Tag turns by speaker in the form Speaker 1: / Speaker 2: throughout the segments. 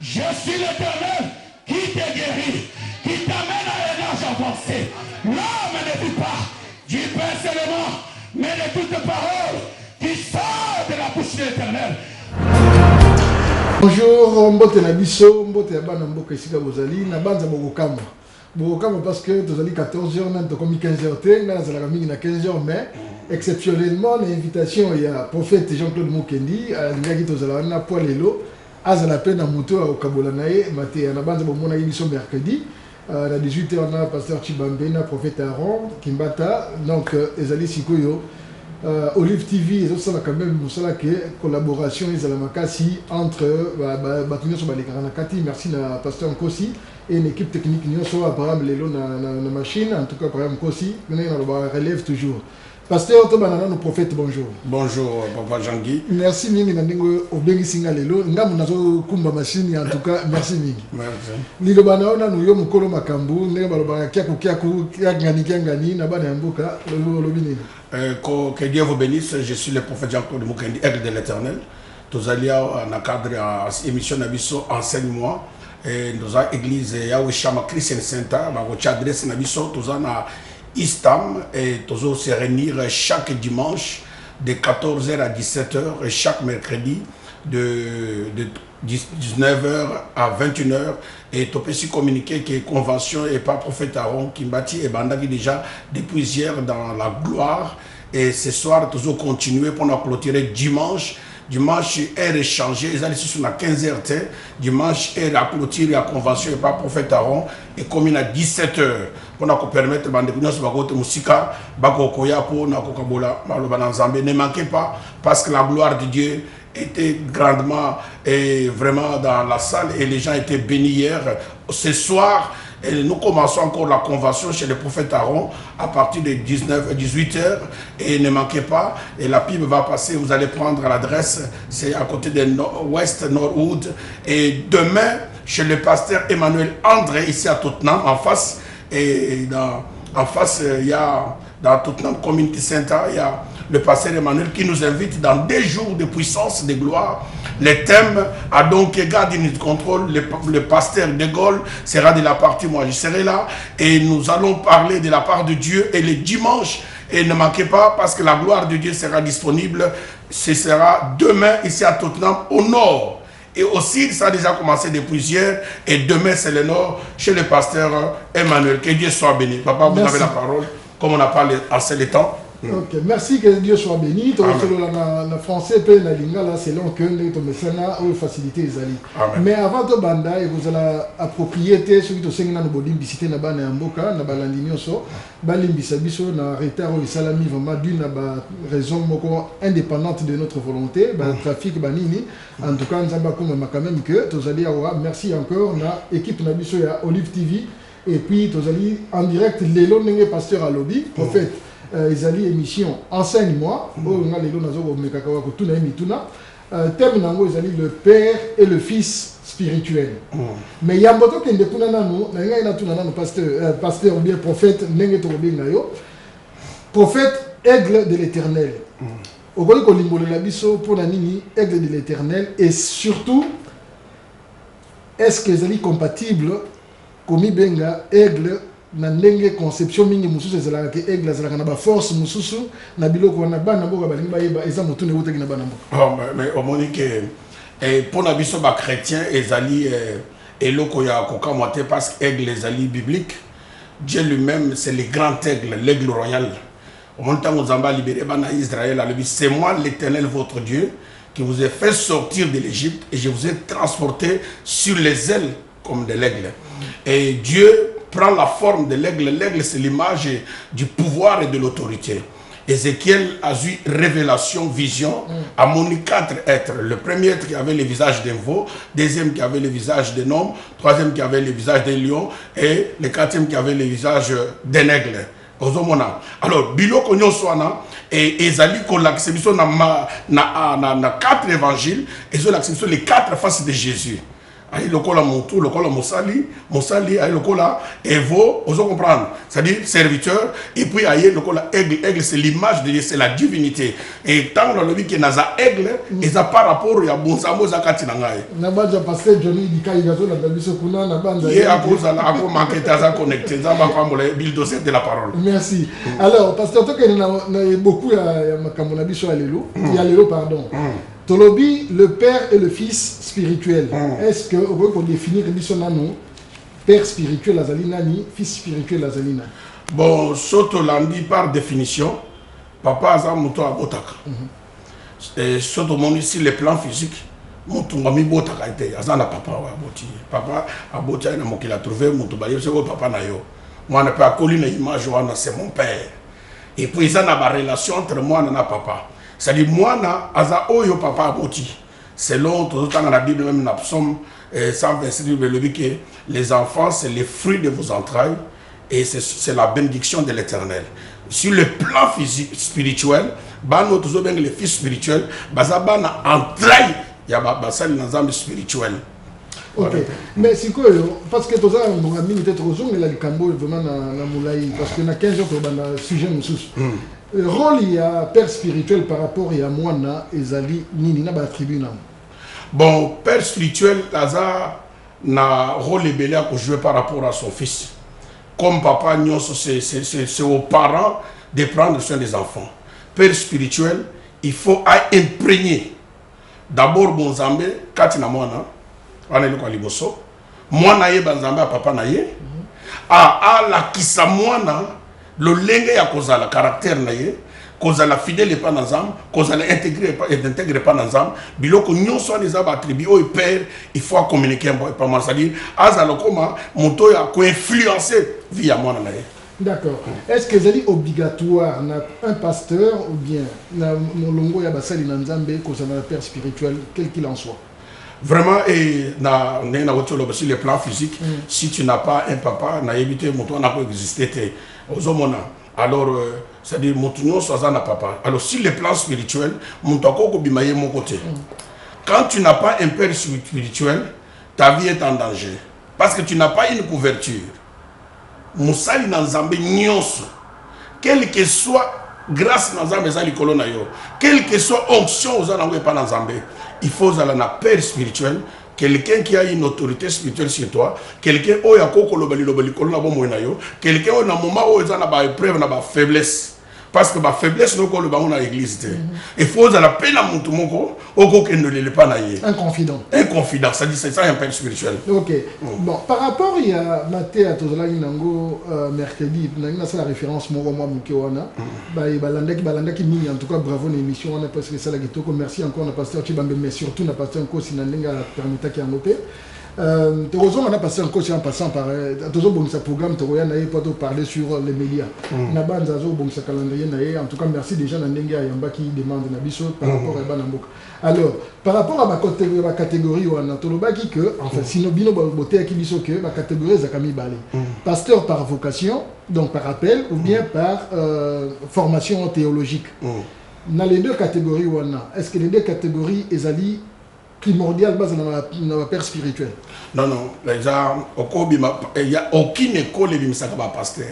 Speaker 1: Je suis l'Éternel qui te guérit, qui t'amène à un âge avancé. L'homme ne vit pas du pain seulement, mais de toutes paroles qui sortent de la bouche de l'Éternel.
Speaker 2: Bonjour, mbote na biso, mbote ya bana mboka esika bozali, na banza bokokama. Bokokama parce que tozali 14h, même tokomi 15h te, na zalaka mingi na 15h, mais exceptionnellement l'invitation ya prophète Jean-Claude Mukendi, alingaki tozala na poa lelo, azala pe na moto akabola na ye, mate na banza bomona biso mercredi. À 18h, on a pasteur Chibambe, na prophète Aaron, Kimbata, donc ezali sikoyo. Olive TV, et ça quand même collaboration entre merci à pasteur Nkosi et une équipe technique Abraham Lelo na machine, en tout cas Abraham Nkosi, on relève toujours. Pasteur Tobanana, nos prophètes, bonjour.
Speaker 3: Bonjour, Papa Jean-Guy.
Speaker 2: Merci mingi na ndingo obengi singa lelo, ngamu nazo kumba machine, en tout cas merci mingi.
Speaker 3: Merci.
Speaker 2: Lilo bana ona nuyo mukolo makambu, ndenge balobaka kiangani na bana mboka lobi nini.
Speaker 3: Que Dieu vous bénisse, je suis le prophète Jean-Claude Mukendi, aigle de l'Éternel. Tous allés dans le cadre de l'émission Nabiso, enseigne-moi. Nous avons l'église Yahweh Christian Center, nous avons adresse Nabiso, nous avons Istam, et nous allons se réunir chaque dimanche de 14h à 17h et chaque mercredi de 19h à 21h. Et tu peux aussi communiquer que convention et pas prophète Aaron qui bâtit et bandagi déjà depuis hier dans la gloire. Et ce soir, toujours continuer pour nous clôturer dimanche. Dimanche est échangé, ils allaient sur la 15h. Dimanche est la clôture et la convention et pas prophète Aaron. Et comme il a 17h, pour nous permettre de faire musica, ne manquez pas, parce que la gloire de Dieu était grandement et vraiment dans la salle et les gens étaient bénis hier. Ce soir, et nous commençons encore la convention chez le prophète Aaron à partir de 18h et ne manquez pas, et la pub va passer, vous allez prendre l'adresse, c'est à côté de West Norwood, et demain chez le pasteur Emmanuel André ici à Tottenham en face, et en face il y a dans Tottenham Community Center, il y a le pasteur Emmanuel qui nous invite dans des jours de puissance, de gloire. Les thèmes à donc garde notre contrôle. Le pasteur de Gaulle sera de la partie, moi je serai là. Et nous allons parler de la part de Dieu. Et le dimanche, et ne manquez pas parce que la gloire de Dieu sera disponible. Ce sera demain ici à Tottenham au nord. Et aussi, ça a déjà commencé depuis hier. Et demain, c'est le nord chez le pasteur Emmanuel. Que Dieu soit béni. Papa, vous avez la parole. Comme on a parlé assez le temps.
Speaker 2: Ok, merci, que Dieu soit béni. En français, la lingala, selon que nous avons facilité les alliés. Mais avant de banda, vous allez approprier ce qui est en train de visiter na bana mboka, na balandini oso, balimbisa biso na retard au salami vraiment d'une raison indépendante de notre volonté, trafic banini. En tout cas, nous avons quand même que vous allez avoir merci encore na équipe na biso ya Olive TV et puis vous allez en direct Lelo Nenge pasteur à lobby, prophète. Ils allaient émission enseigne-moi thème nango ils allaient le père et le fils spirituel mais yamboto kende kuna nanu na ngai na tuna nanu pasteur ou bien prophète nenge to bien nayo prophète aigle de l'Éternel okoli ko limbolela biso pona nini aigle de l'Éternel et surtout est-ce que ils allaient compatibles komi benga aigle na ndenge conception mingi mususu ezalaka ke aigle ezalaka na ba force mususu na biloko na bana mboka balingi bayeba eza motu ne wutaki na bana mboka.
Speaker 3: Mais au monique et pour na biso ba chrétien ezali eloko ya kokamwate parce que aigle ezali biblique. Dieu lui-même c'est le grand aigle, l'aigle royal. Au moment où Zamba libéré bana Israël, c'est moi l'Éternel votre Dieu qui vous ai fait sortir de l'Égypte et je vous ai transporté sur les ailes comme de l'aigle. Et Dieu prend la forme de l'aigle. L'aigle, c'est l'image du pouvoir et de l'autorité. Ézéchiel a eu révélation, vision, a moni 4 êtres. Le premier être qui avait le visage d'un veau, deuxième qui avait le visage d'un homme, troisième qui avait le visage d'un lion, et le quatrième qui avait le visage d'un aigle. Alors, biloko nyoswana et ezali ko l'acception na 4 évangiles, et zo l'acception les 4 faces de Jésus. aïe lokola montou, lokola mosali, aïe lokola evo, vous comprendre, c'est-à-dire serviteur, et puis aïe lokola aigle, c'est l'image de Dieu, c'est la divinité. Et tant que le qui naza aigle, et ça par rapport à bonzamo zakati nangaye.
Speaker 2: Nabanja pasteur Johnny Dikaï gazo la biso kuna nabanja.
Speaker 3: Et à cause de la maquette connecté, ça va comme le bill dossier de la parole.
Speaker 2: Merci. Alors pasteur toi qu'il y a beaucoup à makamona biso alelo, il y a lelo pardon. Tolobi, le père et le fils spirituel. Est-ce que vous pouvez définir le père spirituel Azali Nani, fils spirituel Azali Nani?
Speaker 3: Bon, surtout lundi par définition, papa a muto abotaka. Et surtout mon ici les plans physiques, muto ngami botaka ite, azana papa wa aboti. Papa aboti na mokila trouvé muto ba yose ko papa na yo. Moi na pas collé une image wana c'est mon père. Et puis ça na ba relation entre moi et papa. C'est-à-dire, moi, aza oyo papa aboti. Selon tout le temps dans la Bible, même dans Psaume 126, le dit que les enfants, c'est les fruits de vos entrailles et c'est la bénédiction de l'Éternel. Sur le plan physique, spirituel, nous toujours bien les fils spirituels, bazaba na entrailles, il y a basal dans l'âme spirituel.
Speaker 2: Ok, mais c'est quoi, parce que tout ça, on a mis peut-être aux ongles, il y a vraiment dans Moulaï, parce qu'il y a 15 ans pour le sujet, le rôle il y a père spirituel par rapport à moi ezali nini na ba attribut na.
Speaker 3: Bon, père spirituel Lazare na rôle belé à jouer par rapport à son fils. Comme papa nyonso c'est aux parents de prendre soin des enfants. Père spirituel, il faut imprégner d'abord bon Nzambe kati na mwana wana ile kwa liboso. Mwana ye banzambe papa na ye. La kisa mwana le lenge ya kozala caractère na ye kozala fidèle pas dans âme kozala intégrer pas dans âme biloko nyonso les attributs au père il faut communiquer pas mal c'est-à-dire azala koma moto ya ko influencer via mwana na ye.
Speaker 2: D'accord. Est-ce que c'est obligatoire un pasteur ou bien na molongo ya basali na nzambe kozala père spirituel quel qu'il en soit?
Speaker 3: Vraiment, et sur les plans physiques, si tu n'as pas un papa, na évité mon n'a pas existé. Alors, c'est-à-dire mon soit un papa. Alors, sur les plans spirituels, mon bimaye mon côté. Quand tu n'as pas un père spirituel, ta vie est en danger. Parce que tu n'as pas une couverture. Moussali Nanzambe nyonso. Quel que soit grâce Nanzambe zali kolona yo. Quelle que soit onction aux anangwe pas Nanzambe. Il faut un père spirituel, quelqu'un qui a une autorité spirituelle sur toi, quelqu'un qui a quelqu'un qui a un moment où il a une épreuve, une faiblesse. Parce que la faiblesse, nous avons dans l'église. Il faut la peine à mon tour,
Speaker 2: un confident.
Speaker 3: Un confident, ça dit c'est ça un père spirituel.
Speaker 2: Ok. Bon, par rapport à Maté à Tozola Inango mercredi, c'est la référence moi Mukewana. Balandaki en tout cas bravo l'émission on a parce que ça la gitoko merci encore na pasteur Chibambe mais surtout na pasteur Nko Sinandenga permita qui en opé. Heureusement, on a passé encore en passant par ce programme, on a parlé sur les médias. On a un calendrier, en tout cas, merci déjà à Nenga Yamba qui demande par rapport à Banamboka. Alors, par rapport à ma catégorie, on a que, enfin, sinon, Bino Boté qui dit que ma catégorie est Zakami Balé. Pasteur par vocation, donc par appel, ou bien par formation théologique. Dans les deux catégories, est-ce que les deux catégories, Ezali, primordial base dans la père spirituel?
Speaker 3: Non, les gens, il n'y a aucune école de pasteur.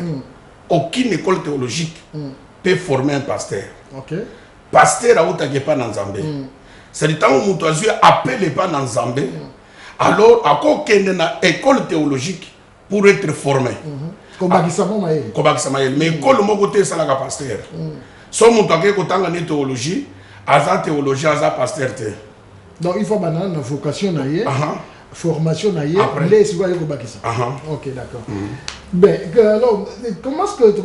Speaker 3: Aucune école théologique peut former un pasteur. Pasteur a pas dans Zambé. C'est le temps où on appelle pas dans Zambé. Alors, à quoi une école théologique pour être formé? Mais école mogoté ça la pasteur. Si on a une théologie, à théologie, à pasteur.
Speaker 2: Donc il faut une vocation, formation, les ok, d'accord. Ben, alors, comment est-ce que tu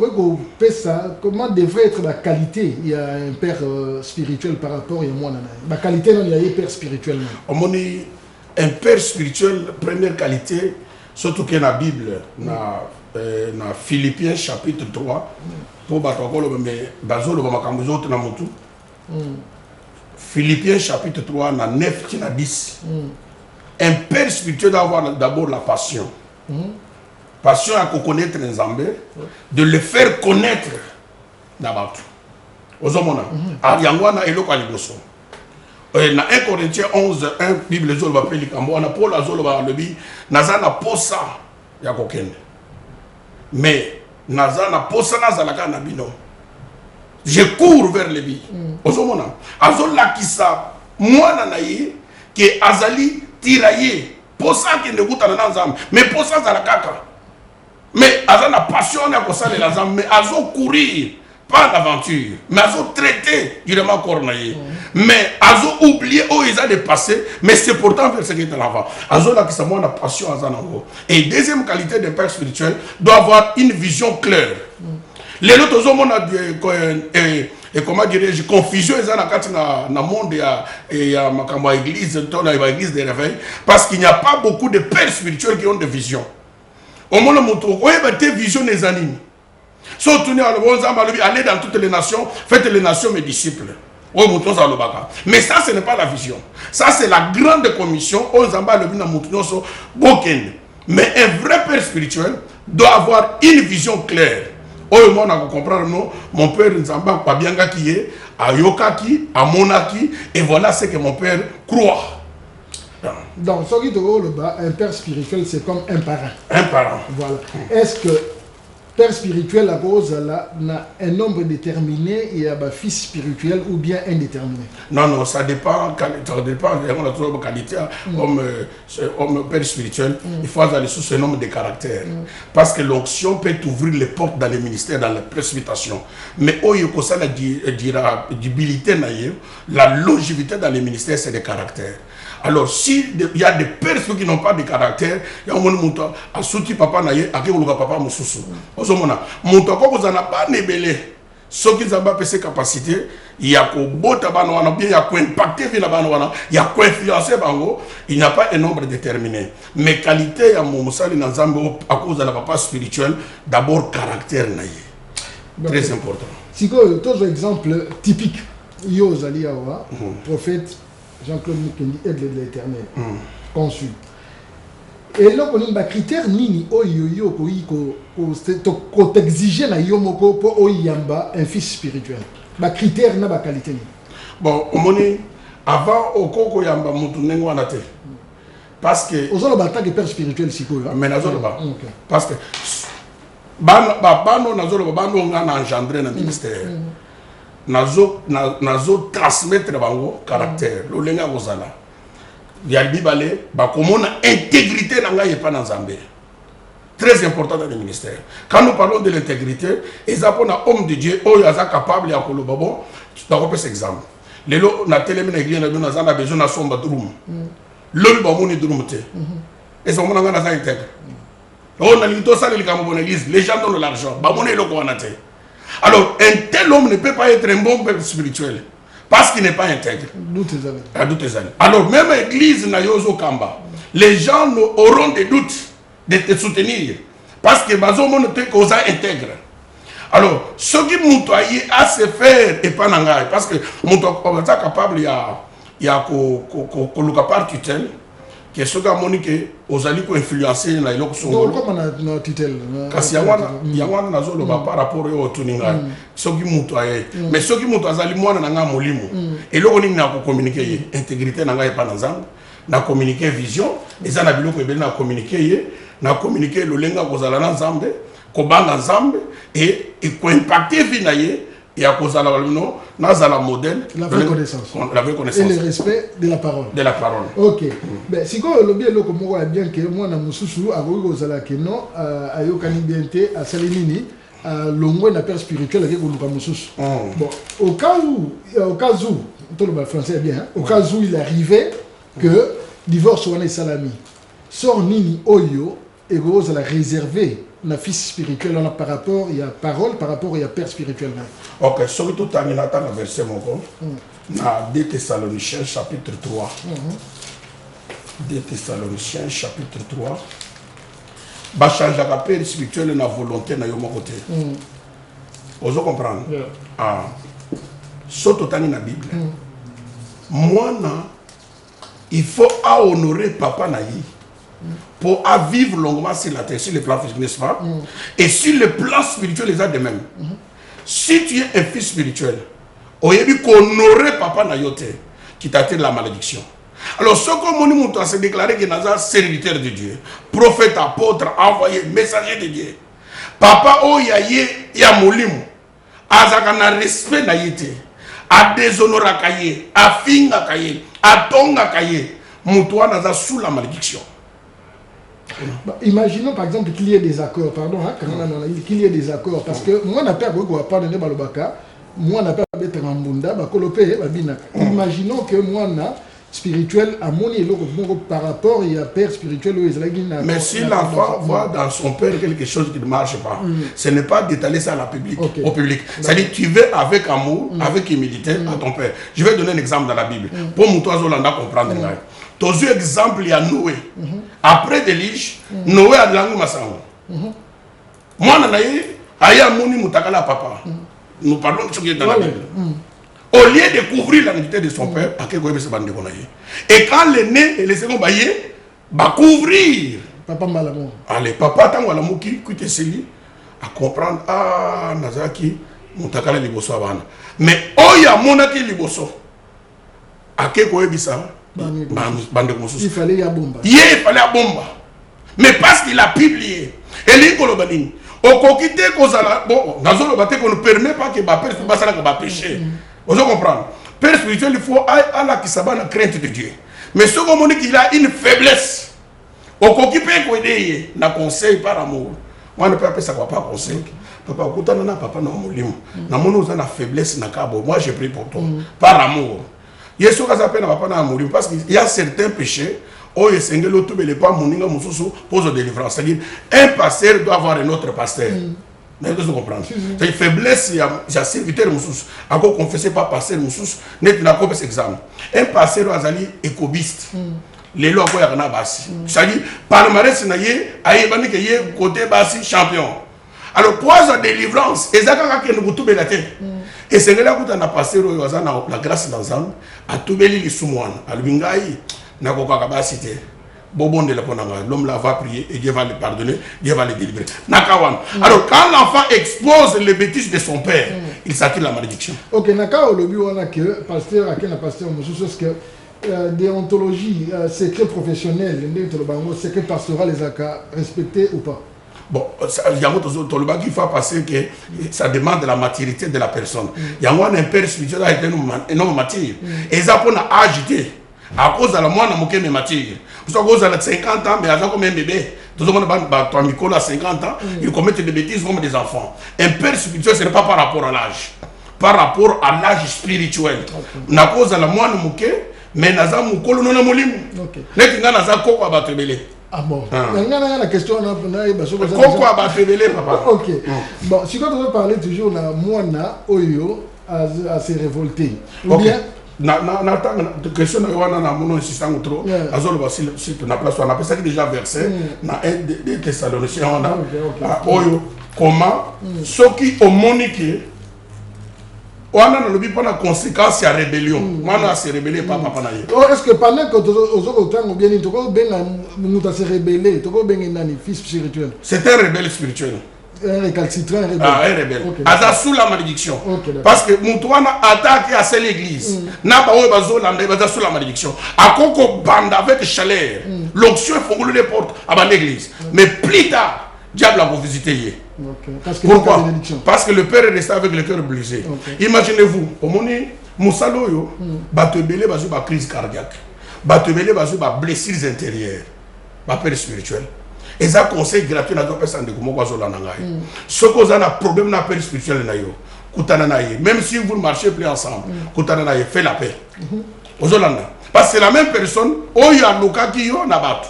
Speaker 2: fais ça? Comment devrait être la qualité? Il y a un père spirituel par rapport à moi. La qualité, il y a un père spirituel.
Speaker 3: Un père spirituel, première qualité, surtout que la Bible, dans Philippiens chapitre 3, pour Philippiens chapitre 3, 9 à 10. Un père spirituel doit avoir d'abord la passion. Passion à connaître les Zambé, de le faire connaître d'abord. Ozomona. Ariangwana elo kaliboso. Dans 1 Corinthiens 11, 1, Bible Zolo va appeler Likambo, on a Paul Azolo va lebi, Nazana posa, Yakoken. Mais, Nazana posa Nazalaka Nabino. Je cours vers les billes. Ozomona. Azola Kisa, moi Nanaye, qui est Azali tiraillé. Posa qui ne goûte à l'ensemble. Mais posa Zalakaka. Mais Azana passionné à cause de l'ensemble. Mais Azo courir. Pas d'aventure, mais ils ont traité durement Cornaillé. Mais ils ont oublié où ils ont dépassé, mais c'est pourtant vers ce qui est en avant. Ils ont là qui la passion à Zanango. Et deuxième qualité d'un père spirituel doit avoir une vision claire. Les autres hommes ont comment dirais-je, confusion dans le monde et il y a ma église, l'église des réveils, parce qu'il n'y a pas beaucoup de pères spirituels qui ont des visions. Au monde où il y a des visions des animes. Allez dans toutes les nations, faites les nations mes disciples. Mais ça, ce n'est pas la vision. Ça, c'est la grande commission. Mais un vrai père spirituel doit avoir une vision claire. Mon père Nzamba Pabianga qui est, à Yokaki, à Monaki, et voilà ce que mon père croit.
Speaker 2: Donc, un père spirituel, c'est comme un parent.
Speaker 3: Un parent.
Speaker 2: Voilà. Est-ce que père spirituel, à cause là, n'a un nombre déterminé et un fils spirituel ou bien indéterminé?
Speaker 3: Non, ça dépend. Ça dépend. On a toujours qualité homme père spirituel. Il faut aller sous ce nombre de caractères. Parce que l'onction peut ouvrir les portes dans les ministères, dans la précipitation. Mais au Yokosa, la durabilité, la longévité dans les ministères, c'est des caractères. Alors, s'il y a des personnes qui n'ont pas de caractère, il y a un monde à souti papa naye, à qui on a papa moussoussou. Ozomona, mon temps vous en a pas nébélé. Ceux qui n'ont pas ces capacités, il y a qu'au beau tabac, il y a qu'au impacter, il y a qu'au influencer, il n'y a pas un nombre déterminé. Mais qualité, il y a mon moussali dans Zambo à cause de la papa spirituel, d'abord caractère naye. Très important.
Speaker 2: Si vous avez un exemple typique, Yozali Awa, prophète Jean-Claude Mukendi, aide de l'Éternel, conçu. Et là, on a un critère nini oyoyo ko t'exiger na yomoko pour oyamba un fils spirituel. Ba critère na ba qualité ni.
Speaker 3: Bon, on moni avant okoko yamba mutu nengo anate. Parce que
Speaker 2: ozolo ba tant que père spirituel siko yo.
Speaker 3: Mais nazolo ba. Parce que bano nazolo bano ngana engendrer na ministère. Nazo transmettre bango caractère lolenga kozala ya bibale ba komona intégrité na ngai pas dans Zambie, très important dans le ministère. Quand nous parlons de l'intégrité, ezapona homme de Dieu oyo aza capable ya koloba bon, tu dois repérer cet exemple. Lelo na télé na église na bino na besoin na somba drum lolu ba moni drum te et ça mona ngana za intègre on a lito ça le kambo na église, les gens donnent l'argent ba moni loko wana te. Alors, un tel homme ne peut pas être un bon père spirituel parce qu'il n'est pas intègre. Alors, même l'église Nayozo Kamba, les gens auront des doutes de te soutenir parce que Bazomo ne peut qu'oser intègre. Alors, ce qui m'ont à se faire et pas n'engager parce que mon est capable, il y a qu'on par tutelle. Que ce gars monique aux alliés qui influencer la ilok songo.
Speaker 2: Comment on a tutelle?
Speaker 3: Kasi yawana nazolo ba par rapport au tuninga. Ce qui mutoye. Mais ce qui muto azali mwana na nga molimo. Et loko ni na ko communiquer intégrité na nga pas na nzambe. Na communiquer vision, eza na biloko ebele na communiquer na communiquer lo lenga ko zala na nzambe, ko banga nzambe et ko impacter vie na ye. Et à cause de la modèle,
Speaker 2: la vraie connaissance.
Speaker 3: La vraie connaissance.
Speaker 2: Et le respect de la parole.
Speaker 3: De la parole.
Speaker 2: Ok. Ben, si vous avez bien que moi, je suis que non, ayokani bienté à Salinini, l'ongwe na père spirituel avec bon, au cas où, tout le français est bien, au cas où il arrivait que divorce ou salami, sort nini oyo et vous allez réserver na fils spirituel on a par rapport il y a parole par rapport il y a père spirituel.
Speaker 3: Ok, surtout terminata na verset moko na 2 Thessaloniciens chapitre 3. 2 Thessaloniciens chapitre 3. Ba changer la père spirituel na volonté na yo moko te. Ozo comprendre? Ah. Surtout tani na Bible. Moi il faut honorer papa na yi. Pour vivre longuement sur la terre, sur le plan physique, n'est-ce pas? Et sur le plan spirituel, les a de même. Si tu es un fils spirituel, au début qu'on aurait papa na yote, qui t'attire la malédiction. Alors, ce que mon monde a se déclaré qu'il est serviteur de Dieu, prophète, apôtre, envoyé, messager de Dieu. Papa, oh, ya molimu, azaka na respect na yete, a déshonora kaye, a finga kaye, a tonga kaye, moutoua naza sous la malédiction.
Speaker 2: Bah, imaginons par exemple qu'il y ait des accords, pardon, hein, qu'il y ait des accords, parce que moi, je n'ai pas pardonné Balobaka, moi, je n'ai pas d'être en Munda, imaginons que moi, spirituel à mon par rapport à père spirituel.
Speaker 3: Mais si l'enfant voit dans son père quelque chose qui ne marche pas, ce n'est pas d'étaler ça à la public, au public. C'est-à-dire tu veux avec amour, avec humilité à ton père. Je vais donner un exemple dans la Bible. Pour Moutoua Zolanda comprendre. Ton exemple, il y a Noé. Après Délige, Noé a de l'angle massango. Moi, Aya Mouni Moutakala papa. Nous parlons de ce qui est dans la Bible. Au lieu de couvrir la nudité de son père, et quand l'aîné et le second baillé, va couvrir.
Speaker 2: Papa Malamou.
Speaker 3: Allez, papa Tangalamou qui te seli à comprendre, ah, Nazaki, Moutakala Liboso Abana. Mais Oya Monaki Liboso, à quel point il
Speaker 2: fallait y bomba.
Speaker 3: Il fallait à bomba. Mais parce qu'il a publié, et l'Inkolobanin, au coquité qu'on ne permet pas que ma père ne péché. Vous comprenez? Père spirituel, il faut Allah qui s'abat la crainte de Dieu. Mais ce qu'on dit qu'il a une faiblesse. Au coquille peut aider, n'a conseil par amour. Moi, ne peux pas ça pas conseil. Papa, papa, non, n'a mon la faiblesse, n'a pas. Moi, j'ai pris pour toi. Par amour. Il y a ce qu'on appelle papa n'a mourir parce qu'il y a certains péchés. Oh, et c'est l'autre, mais pas mon ninga, mon sous pose délivrance. C'est-à-dire, un pasteur doit avoir un autre pasteur. Vous comprenez? C'est une faiblesse, il y a serviteur moussous. Encore confessé par pasteur moussous, n'est pas comme cet exemple. Un pasteur azali écobiste. Les lois quoi y a bassi. C'est-à-dire, palmarès n'a aïbani que y côté bassi champion. Alors, pour la délivrance, et ça quand on nous la tête. Et c'est là où on a passé la grâce d'ensemble, à tout beli les soumouans, à l'bingaï, n'a pas bassi. L'homme là va prier et Dieu va le pardonner, Dieu va le délivrer. Nakawan. Alors quand l'enfant expose les bêtises de son père, il s'attire la malédiction.
Speaker 2: Ok, Naka au lobby on a que pasteur à quel pasteur que déontologie, secret professionnel, secret pastoral les a respecté ou pas?
Speaker 3: Bon, il y a un qu'il faut passer que ça demande de la maturité de la personne. Il y a un père spirituel qui est un homme mature. Et ça pour agiter. À cause de la moine, je suis mature. Parce qu'à cause de 50 ans, mais à comme un bébé. Tout le monde a 50 ans, ils commettent des bêtises comme des enfants. Un père spirituel, ce n'est pas par rapport à l'âge. Par rapport à l'âge spirituel. À cause de la moine, mais naza mukolo nona molimu. Neti nga naza koko abatrebele.
Speaker 2: Ah bon. La question
Speaker 3: koko abatrebele papa.
Speaker 2: Ok. Bon, si quand on veut parler toujours na moana oyo à se révolter. Ou bien
Speaker 3: na question na wana na mono insistant trop azolo ba si na place on appelle ça déjà verset na 1 des Thessaloniciens on a oyo comment ceux qui ont moniqué on a le but pour la conséquence à rébellion moi on a se rébeller pas papa na ye.
Speaker 2: Est-ce que pendant que aux temps bien to ko ben nous ta se rébeller to ko ben nani fils spirituel?
Speaker 3: C'est un rebelle spirituel.
Speaker 2: Un récalcitrant, un rebelle.
Speaker 3: Ah, un rebelle. Aza sous la malédiction. Parce que Moutouana attaque à cette église. N'a pas sous la malédiction. À Koko bande avec chaleur. L'onction est les portes à l'église. Mais plus tard, diable a visité. Pourquoi? Parce que le père est resté avec le cœur brisé. Imaginez-vous, au moment où Moussaloyo, Batebele va jouer crise cardiaque. Batebele va jouer blessures intérieures. Ma père spirituel. Et ça conseil gratuit à deux personnes de comment ce que vous avez un problème dans la spirituel même si vous ne marchez plus ensemble, faites la paix. Parce que c'est la même personne, Oyo Alokakio Nabat,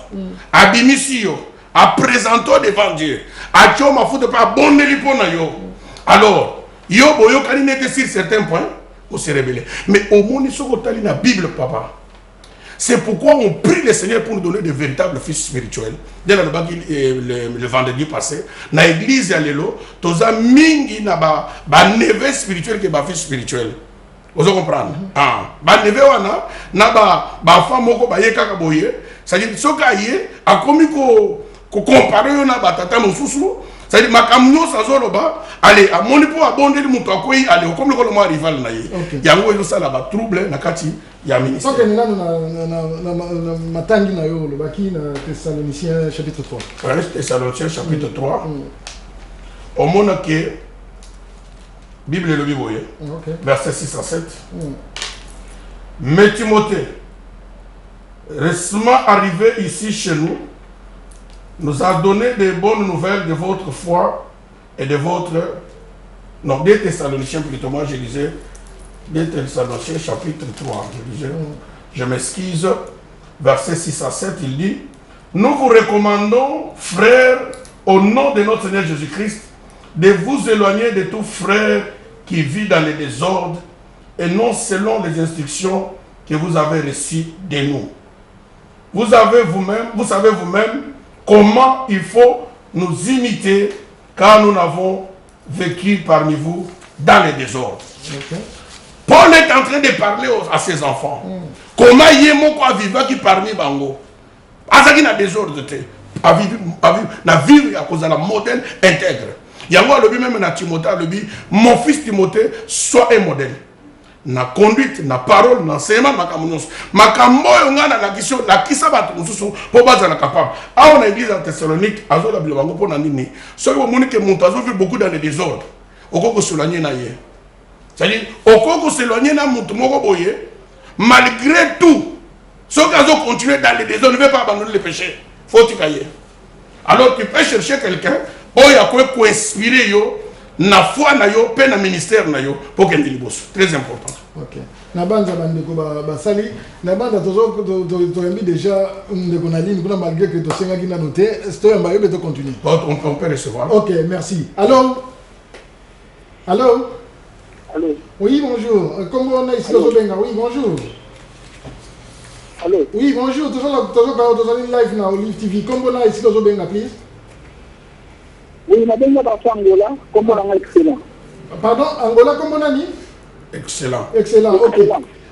Speaker 3: Abimisio, à présenter devant Dieu, à Tchoma fout pas bon yo. Alors, Yo Boyo Kali n'était sur certains points, on s'est rébellé. Mais au moins, ils sont dans la Bible, papa. C'est pourquoi on prie le Seigneur pour nous donner de véritables fils spirituels. Dès le vendredi passé, dans l'église, il y a l'élo, tous les mingi na ba neve spirituel que ba fils spirituel. Vous comprenez? Ah, ba neve wana na ba femme moko ba ye kaka boye. Ça dit soka ye a komi ko comparer na ba tata mosusu. C'est-à-dire, ma camion, ça zone là-bas, allez, à mon époux, abonder le mouton, allez, comme le colombo rival, il y a un peu ça là-bas, trouble, nakati, il y a un ministère.
Speaker 2: Ok, nous avons Matangi na yo, le baki na Thessaloniciens chapitre 3.
Speaker 3: Thessaloniciens chapitre 3. Au monde que, Bible et le Bible, verset 6 à 7. Mais Timothée, récemment arrivé ici chez nous, nous a donné des bonnes nouvelles de votre foi et de votre... Non, des Thessaloniciens plutôt, moi je disais, des Thessaloniciens chapitre 3, je disais, je m'excuse, verset 6 à 7, il dit, nous vous recommandons, frères, au nom de notre Seigneur Jésus-Christ, de vous éloigner de tout frère qui vit dans les désordres et non selon les instructions que vous avez reçues de nous. Vous savez vous-même comment il faut nous imiter, car nous n'avons vécu parmi vous dans les désordres. Paul est en train de parler à ses enfants. Comment il est mon quoi vivre qui parmi Bango. Azaki na désordre à vivre à cause de la modèle intègre. Il y a le même na Timothée, mon fils Timothée, soit un modèle. Na conduite, na parole, na enseignement, ma kamoyo ngana na question, la kisa batu mususu po baza na capable. Ah on a église en Thessalonique, azo la Bible bango po na nini. Soki vous montrez que mon tazo vit beaucoup dans les désordres. Okoko s'éloigner na ye. C'est-à-dire okoko s'éloigner na mutu moko boye, malgré tout. Soki azo continuer dans les désordres, ne veut pas abandonner le péché. Faut y cailler. Alors tu peux chercher quelqu'un, oya ko inspirer yo. Na foi na yo pe na ministère na yo pour que ndiliboso très important.
Speaker 2: OK. Na banza bandeko basali na banza to yambi déjà ndeko na ligne kuna malgré que to senga kina noter sto yamba yo beto continuer.
Speaker 3: On peut recevoir.
Speaker 2: OK, merci. Allô? Allô?
Speaker 4: Allô?
Speaker 2: Oui, bonjour. Comment on a ici au Benga? Oui, bonjour.
Speaker 4: Allô?
Speaker 2: Oui, bonjour. Toujours live na Olive TV. Comment on a ici au Benga, please?
Speaker 4: Oui, on a bien parti Angola, comme on a excellent.
Speaker 2: Pardon, Angola, comme on a dit?
Speaker 3: Excellent.
Speaker 2: Excellent, ok.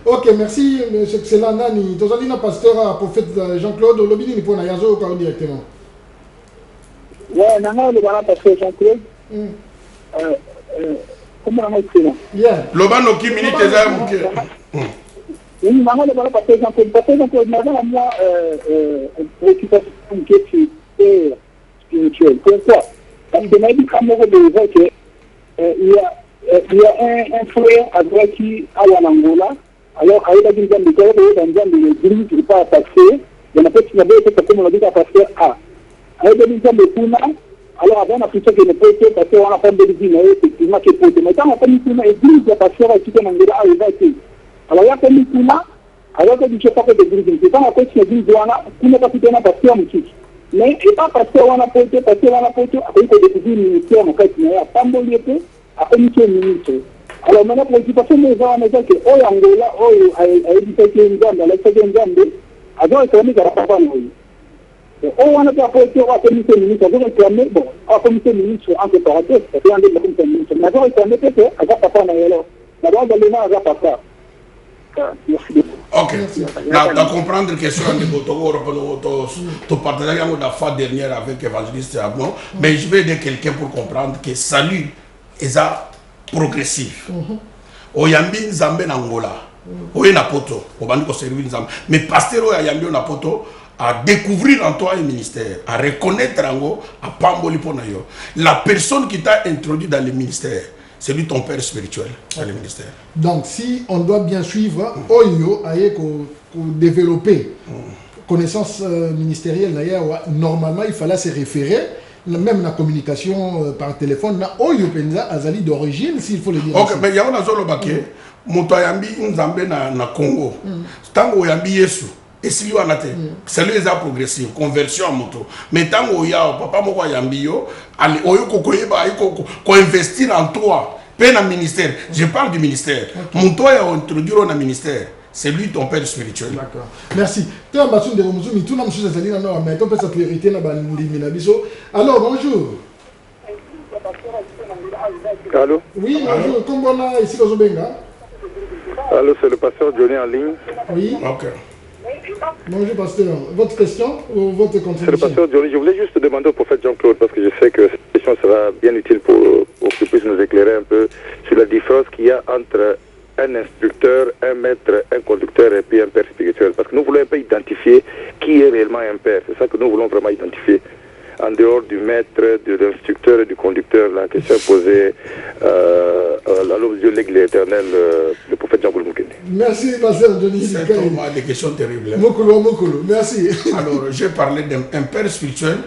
Speaker 2: Ok, merci, monsieur Excellent. Nani, tu as dit pasteur prophète Jean-Claude, Lobini, ni pour na yazo ou directement?
Speaker 4: Ouais, on a pasteur Jean-Claude. Comment on a excellent?
Speaker 2: Bien.
Speaker 3: Lobano qui minute tes armes.
Speaker 4: Oui, on a pasteur Jean-Claude. Pasteur Jean-Claude, maintenant, moi, préoccupation qui est spirituelle. Pourquoi? Parce que Naïdi Kamoro disait qu'il y a un frère à droite qui est en Angola. Alors, il a dit que l'église ne peut pas passer. Il y a un peu de comme on a dit à passer A. Il a dit que alors, avant, on a plutôt que ne peut pas passer, on a pas de l'église, effectivement, qui est posée. Mais quand on a mis l'église, il a passé à qui est en Angola, il va être. Alors, il y a mis alors que je ne sais pas que l'église, c'est quand on a fait l'église, on n'a pas pu passer en musique. Mais il pas passé on a porté après il faut découvrir le ministère en fait mais à Pamboli après ministère alors maintenant préoccupation des gens on a dit que Angola a édité une gamme dans la seconde gamme alors économique à la papa on a pas porté à comité ministre on a réclamé bon à comité ministre en préparateur parce qu'il y a des comité ministre mais on a réclamé que à papa na alors d'abord dans le nom à papa.
Speaker 3: Ok. Dans comprendre que sur tu partageais la fois dernière avec l'évangéliste Abnon, mais je vais aider quelqu'un pour comprendre que salut est progressif. Oyambi Nzambe Angola, Oye Napoto, Obandiko servir Nzambe, mais pasteur Oyambi Napoto à découvrir en toi un ministère, à reconnaître Ango, à Pamboli Ponayo. La personne qui t'a introduit dans le ministère, c'est lui ton père spirituel dans le ministère. Donc,
Speaker 2: si on doit bien suivre, Oyo a développé connaissance ministérielle, normalement, il fallait se référer, même la communication par téléphone, Oyo Penza Azali d'origine, s'il faut le dire.
Speaker 3: Ok, mais il y a un zolo baké, Motoyambi Nzambe na Congo. Tango Yambi Yesu. Et si lui en a été, c'est lui qui a progressé, conversion en moto. Mais tant que papa moko yambi yo, oyo ko investir en toi, pas dans le ministère. Je parle du ministère. Mon toi a introduit dans le ministère. C'est lui ton père spirituel.
Speaker 2: D'accord. Merci. Alors bonjour.
Speaker 5: Allô?
Speaker 2: Oui, bonjour. Comment on a ici au Zobenga?
Speaker 5: Allô, c'est le pasteur Johnny en ligne.
Speaker 2: Oui.
Speaker 3: Ok.
Speaker 2: Bonjour, pasteur. Votre question ou votre contribution?
Speaker 5: C'est le pasteur Johnny. Je voulais juste demander au prophète Jean-Claude, parce que je sais que cette question sera bien utile pour qu'il puisse nous éclairer un peu sur la différence qu'il y a entre un instructeur, un maître, un conducteur et puis un père spirituel. Parce que nous voulons un peu identifier qui est réellement un père. C'est ça que nous voulons vraiment identifier. En dehors du maître, de l'instructeur et du conducteur, la question posée à l'homme de Dieu, l'Église éternelle, le prophète Jean-Claude Mukende.
Speaker 2: Merci, pasteur Johnny.
Speaker 3: C'est vraiment des questions terribles.
Speaker 2: Mokolo, merci.
Speaker 3: Alors, j'ai parlé d'un père spirituel.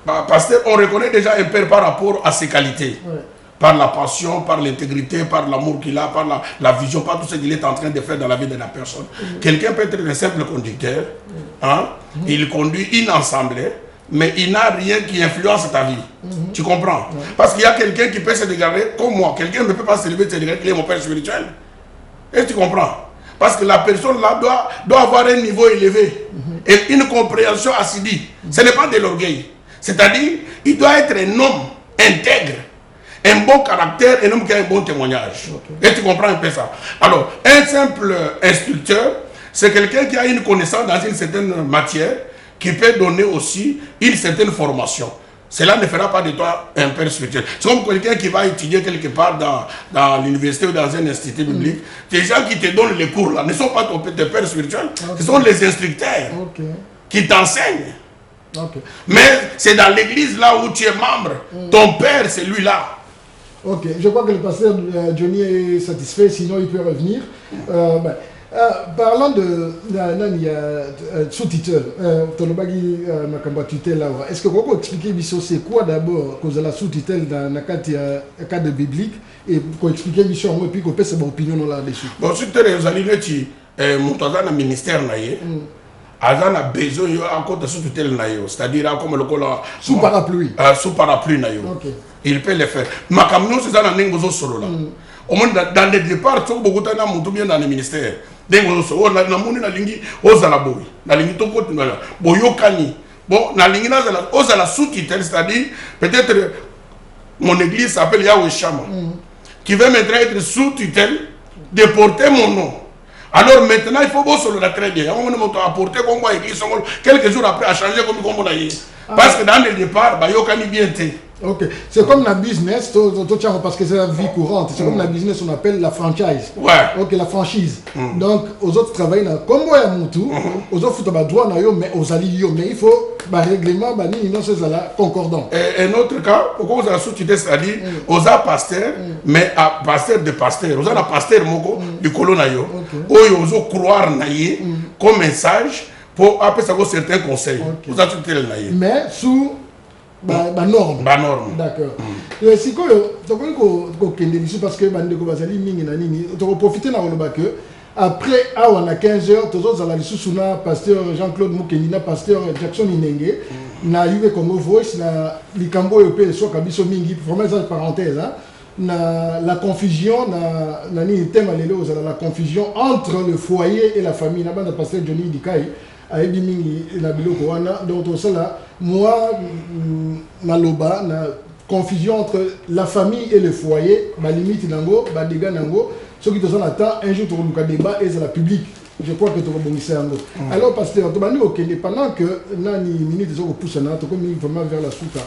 Speaker 3: Pasteur, on reconnaît déjà un père par rapport à ses qualités. Ouais. Par la passion, par l'intégrité, par l'amour qu'il a, par la vision, par tout ce qu'il est en train de faire dans la vie de la personne. Quelqu'un peut être un simple conducteur, hein? Il conduit une assemblée, mais il n'a rien qui influence ta vie. Tu comprends? Parce qu'il y a quelqu'un qui peut se dégager comme moi. Quelqu'un ne peut pas se lever et se dégager qu'il est mon père spirituel. Et tu comprends? Parce que la personne là doit avoir un niveau élevé et une compréhension assidue. Ce n'est pas de l'orgueil. C'est-à-dire, il doit être un homme intègre, un bon caractère, un homme qui a un bon témoignage. Okay. Et tu comprends un peu ça. Alors, un simple instructeur, c'est quelqu'un qui a une connaissance dans une certaine matière, qui peut donner aussi une certaine formation. Cela ne fera pas de toi un père spirituel. C'est comme quelqu'un qui va étudier quelque part dans l'université ou dans un institut biblique. Les gens qui te donnent les cours là ne sont pas tes pères spirituels. Ce sont les instructeurs qui t'enseignent. Mais c'est dans l'église là où tu es membre. Ton père, c'est lui là.
Speaker 2: Ok, je crois que le pasteur Johnny est satisfait, sinon il peut revenir. Parlant de sous-titeur, est-ce que vous pouvez expliquer c'est quoi d'abord cause de la sous-titeur dans le cadre biblique et pour expliquer et puis qu'on peut se faire opinion là-dessus?
Speaker 3: Bon, sous-titeur, vous allez dire que mon ministère a besoin de côté sous-titeur, c'est-à-dire comme le
Speaker 2: sous parapluie.
Speaker 3: Sous parapluie. Il peut le faire. Ma camion, c'est ça dans le solo là. Au moins dans le départ, tu as beaucoup de gens bien dans le ministère. Bon, c'est-à-dire, peut-être mon église s'appelle Yahweh Shama, qui veut maintenant être sous-tutelle de porter mon nom. Alors maintenant, il faut bosser le très bien. On va apporter comme moi, quelques jours après, à changer comme on a eu. Parce que dans le départ, il y a bien été.
Speaker 2: Ok, c'est comme la business, parce que c'est la vie courante, c'est comme la business, on appelle la franchise.
Speaker 3: Ouais.
Speaker 2: Ok, la franchise. Donc, aux autres travaillent comme moi, aux autres font le droit, mais aux alliés, mais il faut un règlement, c'est concordant.
Speaker 3: Et un autre cas, pourquoi vous avez sous-titré, c'est-à-dire, aux pasteurs, mais à pasteur de pasteur, aux pasteur du colon, où ils ont croire comme message pour appeler ça certains conseils. Vous avez sous-titré le naïe.
Speaker 2: Mais sous. Norme. D'accord. Si tu parce que tu profiter après on a 15 heures, tu as pasteur Jean-Claude Mukendina, pasteur Jackson Inenge, na Yuve Congo Voice, na Likambo Yope, soit Kabiso Mingi, pour mettre ça parenthèse, la confusion, la confusion entre le foyer et la famille, na pasteur Johnny Dikai. Donc moi maloba na confusion entre la famille et le foyer, ma limite nango, ba dégâts nango, ce qui te sont attend un jour tu vas débat et c'est la public. Je crois que tu vas bondir un autre. Alors pasteur, tu vas nous pendant que nani minute de pousse na to comme vraiment vers la souka.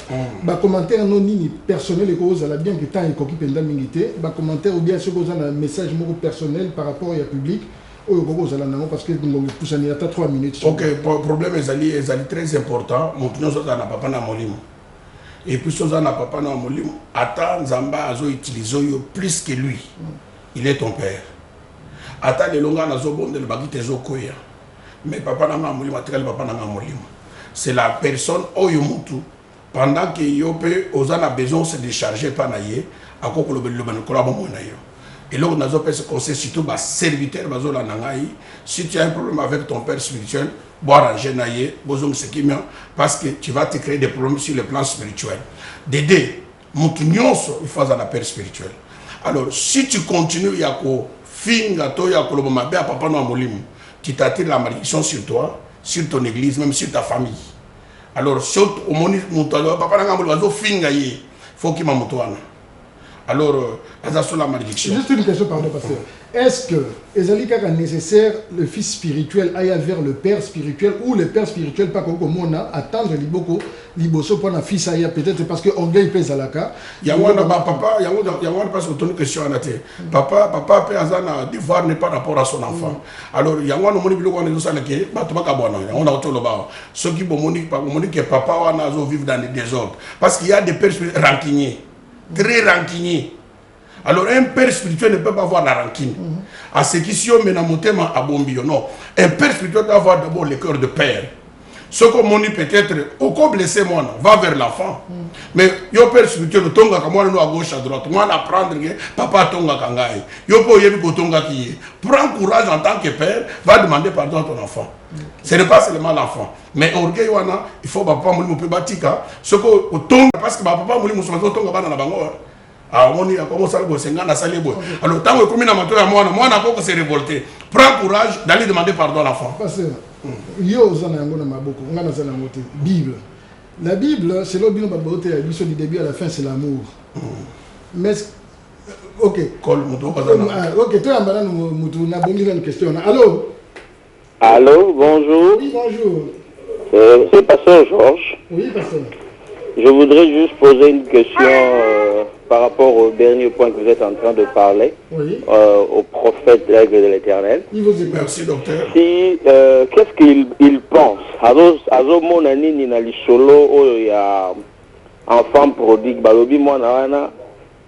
Speaker 2: Ba commentaire non ni personnel et cause la bien que temps et coquille pendant mingité, ba commentaire ou bien ce cause un message personnel par rapport au public. Parce que nous avons 3 minutes.
Speaker 3: Ok, le problème est très important. Nous avons papa na molimo. Et puis, nous avons papa na molimo. Attends, Zamba a utilisé plus que lui. Il est ton père. Attends, les longs na zobon de bagite zokoya. Mais papa na molimo, papa na molimo. C'est la personne oyomutu. Pendant que yope, aux a besoin de se décharger par naïe, à quoi le et là, on a fait ce conseil, surtout les serviteurs, si tu as un problème avec ton père spirituel, boire un genaïe, parce que tu vas te créer des problèmes sur le plan spirituel. Dédé, il faut la père spirituel. Alors, si tu continues, il y a tu t'attires la malédiction sur toi, sur ton église, même sur ta famille. Alors, si tu as papa, il faut qu'il alors ça sur la malédiction.
Speaker 2: Juste une question, pardon, pasteur. Est-ce que Ezalika est nécessaire le fils spirituel aille vers le père spirituel ou le père spirituel pas comme on a attendre liboko liboso pour un fils aille peut-être parce que orgueil pèse à la cas.
Speaker 3: Yawanda papa yawanda parce que ton question en até. Papa peut azana devoir n'est pas rapport à son enfant. Alors yawanda moni biloko on ça que ba to ba kabona yawanda otolo ba. Ceux qui bomoni que papa wana zo vivre dans le désordre parce qu'il y a des pères rancuniers, très rancuniers. Alors un père spirituel ne peut pas avoir la rancune. À ce qui s'y met dans mon thème à Bombio, non. Un père spirituel doit avoir d'abord le cœur de père. Ce qu'on dit peut-être, au quoi blessé moi, va vers l'enfant. Mais yo père spirituel, tonga comme moi à gauche à droite, moi apprendre que papa tonga kangai. Yo po yebi ko tonga qui. Prends courage en tant que père, va demander pardon à ton enfant. Ce n'est pas seulement l'enfant. Mais orgueil wana, il faut papa mouli mo pe batika. Ce qu'on tonga parce que papa mouli mo so tonga bana na bango. Alors, tant que commune amateur, moi, on se révolter. Prends courage d'aller demander pardon à l'enfant.
Speaker 2: Bible. La Bible, c'est l'objet du début à la fin, c'est l'amour. Mais, ok. Ok, toi, on a une question. Allô?
Speaker 6: Allô, bonjour.
Speaker 2: Oui, bonjour.
Speaker 6: C'est Pasteur Georges.
Speaker 2: Oui, Pasteur.
Speaker 6: Je voudrais juste poser une question par rapport au dernier point que vous êtes en train de parler,
Speaker 2: oui.
Speaker 6: Au prophète l'aigle de l'Éternel.
Speaker 3: Merci, docteur.
Speaker 6: Si, qu'est-ce qu'il pense? Azo monani ni na lisolo oyo ya enfant prodigue balobi mwana wana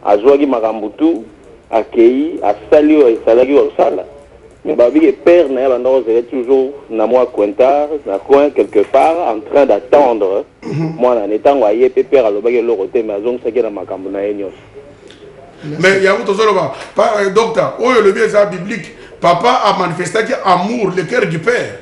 Speaker 6: azwaki makambutu akei asali oyo esalaki osala. Mais babi père na bandoro c'est toujours na moi cointard na coin quelque part en train d'attendre moi na netango aye père alobaki loko te mais azong saki na makambo na nyos.
Speaker 3: Mais ya wuto zoloba pas docteur oyo le bien ça biblique papa a manifesté que amour le cœur du père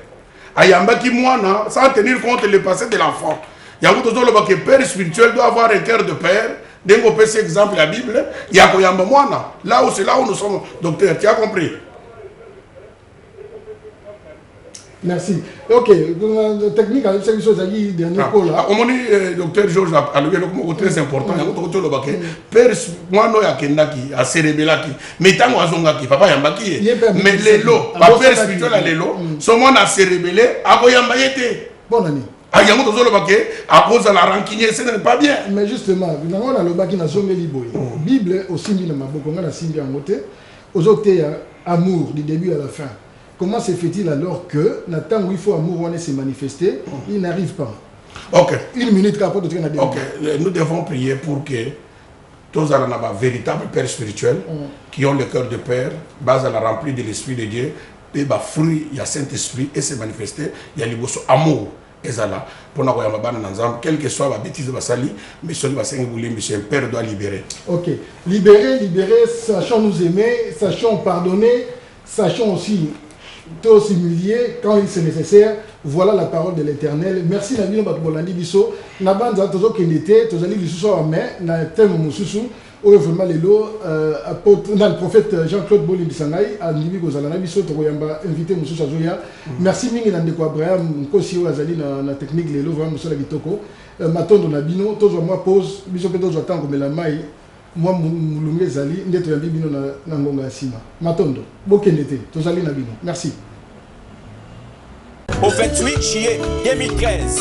Speaker 3: ayambaki mwana sans tenir compte le passé de l'enfant. Ya wuto zoloba que père spirituel doit avoir un cœur de père. Dès qu'on peut cet exemple la Bible ya koyamba mwana là où c'est là où nous sommes docteur tu as compris.
Speaker 2: Merci. Ok, technique, c'est une chose à dire, dernier call.
Speaker 3: On dit, docteur Georges, a levé le mot très important. Père, moi, non, il y a Kendaki, à Serebelaki, mais tant que papa Yambaki, mais les lots, père spirituel à l'élo, son monde a Serebelé, à Boyambayete.
Speaker 2: Bonne année.
Speaker 3: À cause de la rancune, ce n'est pas bien.
Speaker 2: Mais justement, on a le baki na sommet liboy. Bible aussi, il y a beaucoup de signes en côté. Aux autres, amour du début à la fin. Comment se fait-il alors que, Nathan, où il faut amour, on se manifester, il n'arrive pas?
Speaker 3: Ok.
Speaker 2: Une minute qu'après de traîner.
Speaker 3: Ok. Nous devons prier pour que tous allons avoir véritables pères spirituels qui ont le cœur de père, base à la remplie de l'Esprit de Dieu, et bah fruit, il y a Saint-Esprit et se manifester, il y a le amour. Ezala pour nous quelle que soit la bêtise de Basali, mais celui qui un père doit libérer.
Speaker 2: Ok. Libérer, sachons nous aimer, sachons pardonner, sachons aussi s'humilier quand il est nécessaire. Voilà la parole de l'Éternel. Merci Nabino Batbolandi Bisso. Nabanza tozo kenete, tozali lisusu en main, na tellement mususu. Oyo vraiment lelo le prophète Jean-Claude Boli Bisangai a nibi kozalana biso tokoyamba invité mususu azoya. Merci mingi na ndeko Abraham Nkosi oyo azali na technique lelo vraiment musala bitoko. Matondo Nabino tozo moi pause biso pe tozo tango mela mai. Moi mulunge zali ndeto yambi bino na ngonga ya sima. Matondo bokendete tozali na bino. Merci.
Speaker 7: Au 28 juillet 2013,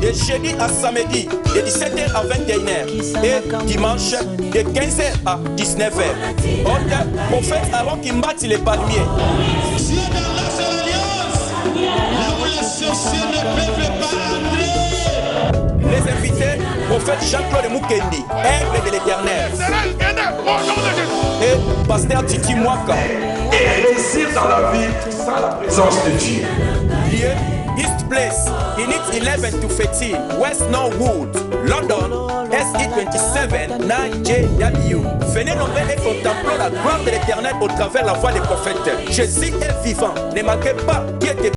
Speaker 7: de jeudi à samedi, de 17h à 21h et dimanche de 15h à 19h. Autre prophète Aaron qui bâtit les palmiers.
Speaker 1: Si on est là sur l'alliance, là où la sorcière ne peut pas entrer.
Speaker 7: Les invités, prophète Jean-Claude Mukendi, aigle de l'Éternel. Et pasteur Titi Mwaka.
Speaker 3: Et réussir dans la vie sans la présence de Dieu.
Speaker 7: Lieu, East Place, Unit 11 to 13, West Norwood, London, SE 27 9JW. Venez nommer et contempler la gloire de l'Éternel au travers la voix des prophètes. Jésus est vivant. Ne manquez pas qui était